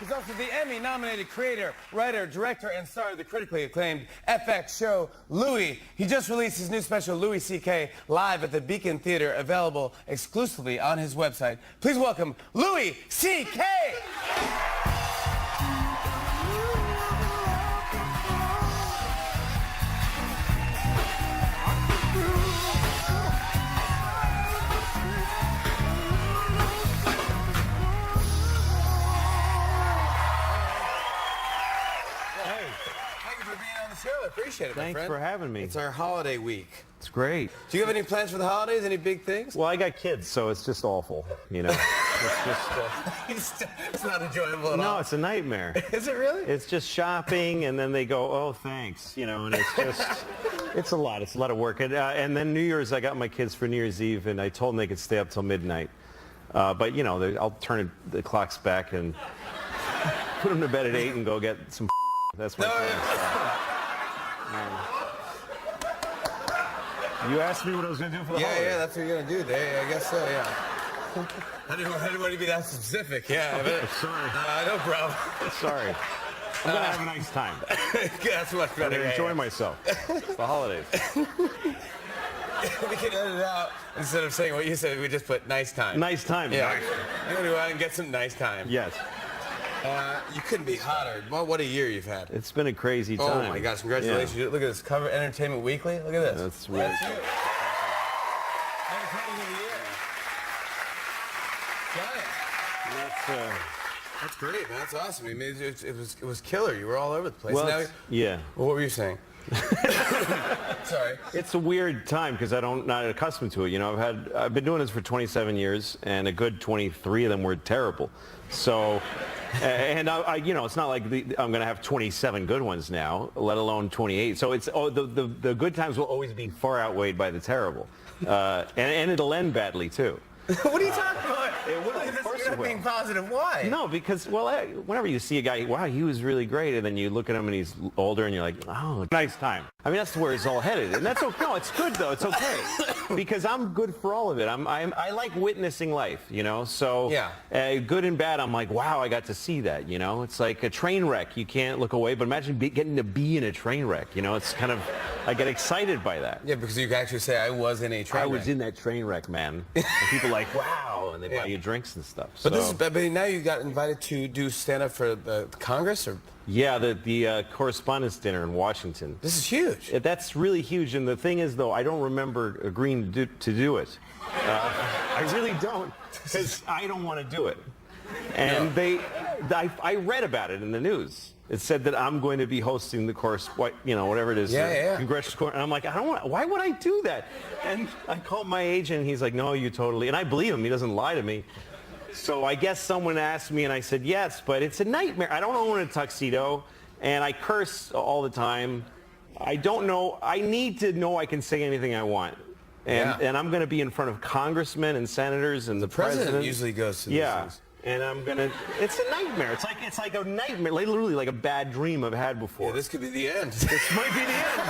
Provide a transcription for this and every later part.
He's also the Emmy-nominated creator, writer, director, and star of the critically acclaimed FX show, Louis. He just released his new special, Louis C.K., live at the Beacon Theater, available exclusively on his website. Please welcome Louis C.K. I appreciate it, my Thanks friend. for having me. It's our holiday week. It's great. Do you have any plans for the holidays? Any big things? Well, I got kids, so it's just awful, you know. It's not enjoyable at all. No, it's a nightmare. Is it really? It's just shopping, and then they go, oh, thanks, you know, and it's just, it's a lot of work. And then New Year's, I got my kids for New Year's Eve, and I told them they could stay up till midnight. But, you know, I'll turn the clocks back and put them to bed at 8 and go get some That's my plan. You asked me what I was going to do for the holiday. Yeah, that's what you're going to do. I guess so, yeah. I didn't want to be that specific. Yeah, but, sorry. No problem. Sorry. I'm going to have a nice time. That's much better. I'm going to enjoy myself. It's the holidays. We can edit it out. Instead of saying what you said, we just put nice time. Nice time. Yeah. Nice. I'm going to go out and get some nice time. Yes. You couldn't be hotter. Well, what a year you've had. It's been a crazy time. Oh my gosh, congratulations. Yeah. Look at this cover, Entertainment Weekly. Look at this. That's weird. That's you. Entertainment of the year. Got it. That's great, man. That's awesome. I mean, it was killer. You were all over the place. Well, yeah. Well, what were you saying? Sorry. It's a weird time because not accustomed to it. You know, I've been doing this for 27 years, and a good 23 of them were terrible. So, and I you know, it's not like I'm going to have 27 good ones now, let alone 28. So it's the good times will always be far outweighed by the terrible, and it'll end badly too. What are you talking about? It will. Of course it will. Being positive. Why? No, because, well, whenever you see a guy, wow, he was really great, and then you look at him and he's older and you're like, oh, nice time. I mean, that's where it's all headed. And that's okay. No, it's good, though. It's okay. Because I'm good for all of it. I like witnessing life, you know? So, yeah. Good and bad, I'm like, wow, I got to see that, you know? It's like a train wreck. You can't look away, but imagine getting to be in a train wreck, you know? It's kind of, I get excited by that. Yeah, because you can actually say, I was in a train wreck. I was in that train wreck, man. And people are like, wow, and they buy you drinks and stuff. But but now you got invited to do stand-up for the Congress, or? Yeah, the correspondence dinner in Washington. This is huge. That's really huge, and the thing is, though, I don't remember agreeing to do it. I really don't, because I don't want to do it. And I read about it in the news. It said that I'm going to be hosting the whatever it is, congressional court. And I'm like, I don't want. Why would I do that? And I called my agent, and he's like, no, you totally. And I believe him. He doesn't lie to me. So I guess someone asked me, and I said yes, but it's a nightmare. I don't own a tuxedo, and I curse all the time. I don't know. I need to know I can say anything I want. And I'm going to be in front of congressmen and senators and the president. Usually goes to these things. And I'm gonna. It's a nightmare. It's like a nightmare, literally like a bad dream I've had before. Yeah, this could be the end. This might be the end.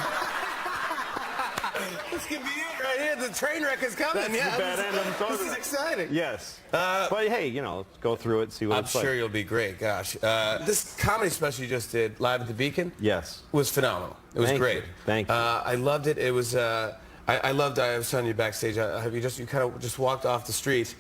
This could be it right here. The train wreck is coming. That's the bad end I'm talking about. This is exciting. Yes. But hey, you know, go through it, see what it's like. I'm sure you'll be great. Gosh, this comedy special you just did live at the Beacon. Yes. Was phenomenal. It was great. Thank you. I loved it. It was. I loved. I was telling you backstage. You kind of just walked off the street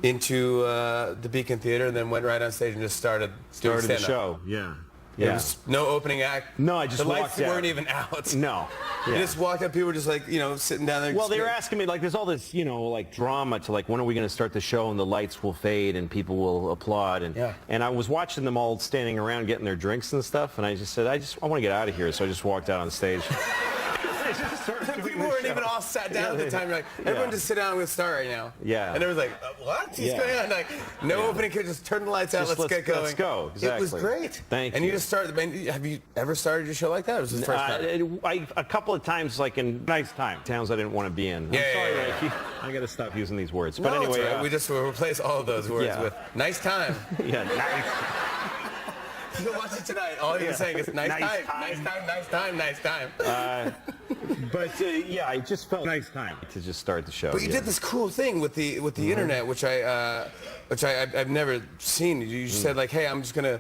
into the Beacon Theater and then went right on stage and just started doing stand-up. The show. Yeah. There was no opening act. No, I just walked out. The lights weren't weren't even out. No. You just walked up. People were just like, you know, sitting down there. Well, they were asking me, like, there's all this, you know, like drama to, like, when are we going to start the show, and the lights will fade and people will applaud. And I was watching them all standing around getting their drinks and stuff, and I just said, I want to get out of here. So I just walked out on stage. People weren't even all sat down at the time. You're like, everyone just sit down, we'll start right now. Yeah. And everyone's like, what? What's going on? Like, no opening, just turn the lights out, let's get going. Let's go. Exactly. It was great. Thank you. And you just started, have you ever started your show like that, or was this the first time? A couple of times, like in nice time, towns I didn't want to be in. I'm sorry, I got to stop using these words. But anyway. We just replace all of those words with nice time. Yeah, nice. You'll watch it tonight. All you're saying is nice, Nice time, time. nice time, nice time, nice time. But yeah, it just felt nice time to just start the show. But you did this cool thing with the internet, which I've never seen. You said like, hey, I'm just gonna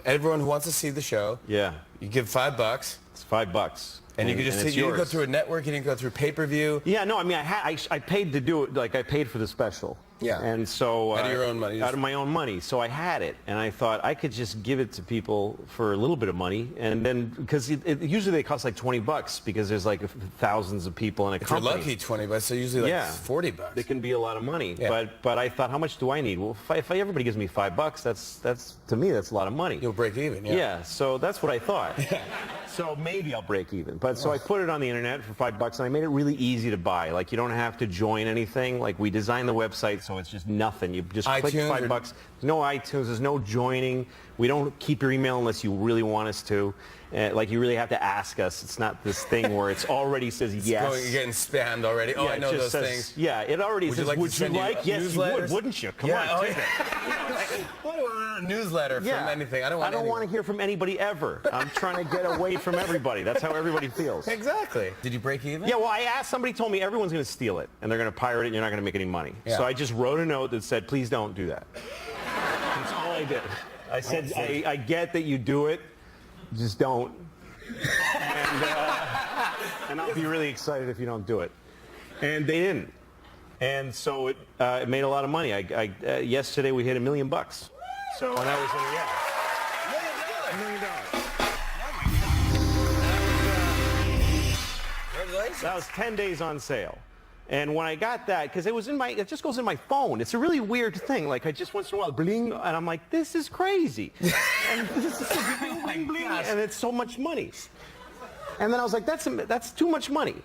everyone who wants to see the show, Yeah. you give $5, It's $5. and you could just it's you didn't go yours. through a network, you didn't go through pay-per-view. Yeah, no, I mean, I paid to do it, like I paid for the special. Yeah. And so... Out of your own money. Out of my own money. So I had it, and I thought I could just give it to people for a little bit of money, and then, because usually they cost like $20, because there's like thousands of people in a If you're company. lucky, $20, so usually like $40. It can be a lot of money. Yeah. But I thought, how much do I need? Well, if everybody gives me $5, that's to me, that's a lot of money. You'll break even, yeah. Yeah, so that's what I thought. So maybe I'll break even. But so I put it on the internet for $5, and I made it really easy to buy. Like, you don't have to join anything. Like, we designed the website so it's just nothing. You just click iTunes $5. There's no iTunes. There's no joining. We don't keep your email unless you really want us to. Like, you really have to ask us. It's not this thing where it's already says yes. You're getting spammed already. Oh, Yeah, I it know just those says, things. Yeah, it already Would you says, like to would you send you like? Yes, you would, newsletters? wouldn't you? Come Yeah, on, oh, take it. What do I want a newsletter from anything? I don't want want to hear from anybody ever. I'm trying to get away from everybody. That's how everybody feels. Exactly. Did you break even? Yeah, well, I asked, somebody told me everyone's going to steal it, and they're going to pirate it, and you're not going to make any money. Yeah. So I just wrote a note that said, please don't do that. That's all I did. I said, I get that you do it, just don't. And I'll be really excited if you don't do it. And they didn't. And so it made a lot of money. Yesterday we hit $1 million. So and that was Congratulations. That was 10 days on sale. And when I got that, because it just goes in my phone. It's a really weird thing. Like, I just once in a while, bling, and I'm like, this is crazy. And this is bling, bling, bling, and it's so much money. And then I was like, that's too much money.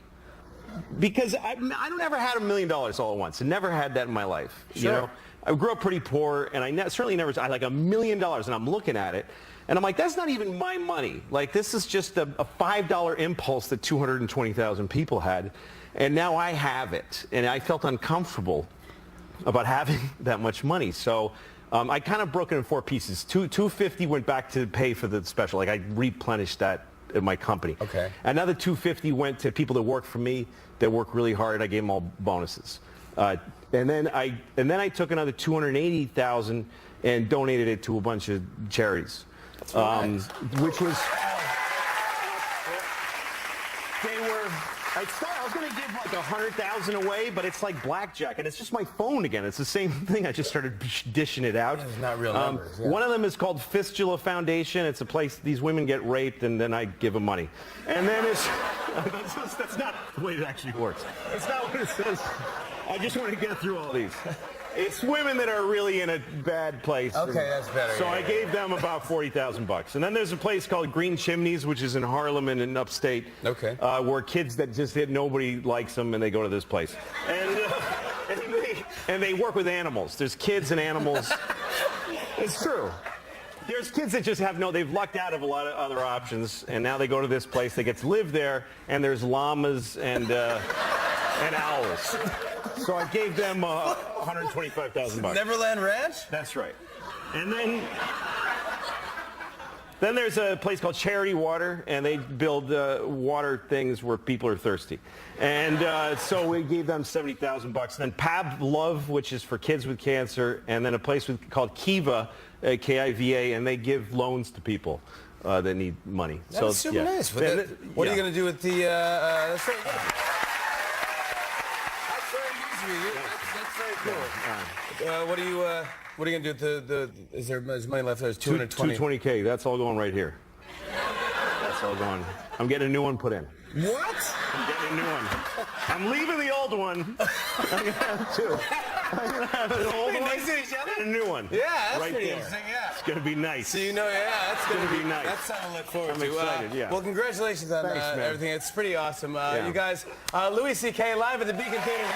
Because I don't ever had $1 million all at once. I never had that in my life. Sure. You know, I grew up pretty poor, and I certainly never, I like $1 million, and I'm looking at it, and I'm like, that's not even my money. Like, this is just a $5 impulse that 220,000 people had, and now I have it, and I felt uncomfortable about having that much money. So I kind of broke it in 4 pieces. $250 went back to pay for the special. Like, I replenished that at my company. Okay. Another $250 went to people that work for me, that work really hard. I gave them all bonuses. And then I took another $280,000 and donated it to a bunch of charities. That's right. Which was, I was going to give like $100,000 away, but it's like blackjack, and it's just my phone again. It's the same thing. I just started dishing it out. It's not real numbers. Yeah. One of them is called Fistula Foundation. It's a place these women get raped, and then I give them money. And then that's not the way it actually works. That's not what it says. I just want to get through all these. It's women that are really in a bad place. Okay, that's better. So yeah, I gave them about $40,000. And then there's a place called Green Chimneys, which is in Harlem and in upstate. Okay. Where kids that just hit, nobody likes them, and they go to this place. And they work with animals. There's kids and animals. It's true. There's kids that just they've lucked out of a lot of other options, and now they go to this place. They get to live there, and there's llamas and owls. So I gave them $125,000. Neverland Ranch? That's right. And then there's a place called Charity Water, and they build water things where people are thirsty. And so we gave them $70,000. Then Pab Love, which is for kids with cancer, and then a place called Kiva, K-I-V-A, and they give loans to people that need money. That's super nice. What are you going to do with the... that's very good. That's very nice of you. That's very cool. What are you going to do with the is there money left? There's 220. $220K. That's all going right here. That's all going. I'm getting a new one put in. What? I'm getting a new one. I'm leaving the old one. I'm going to have two. I'm going to have an old one next to each other? and a new one. Yeah, that's right pretty there. interesting, yeah. It's going to be nice. So that's going to be nice. That's something to look forward I'm to. excited, yeah. Well, congratulations on Thanks, man. everything. It's pretty awesome. Yeah. You guys, Louis C.K. live at the Beacon Theater.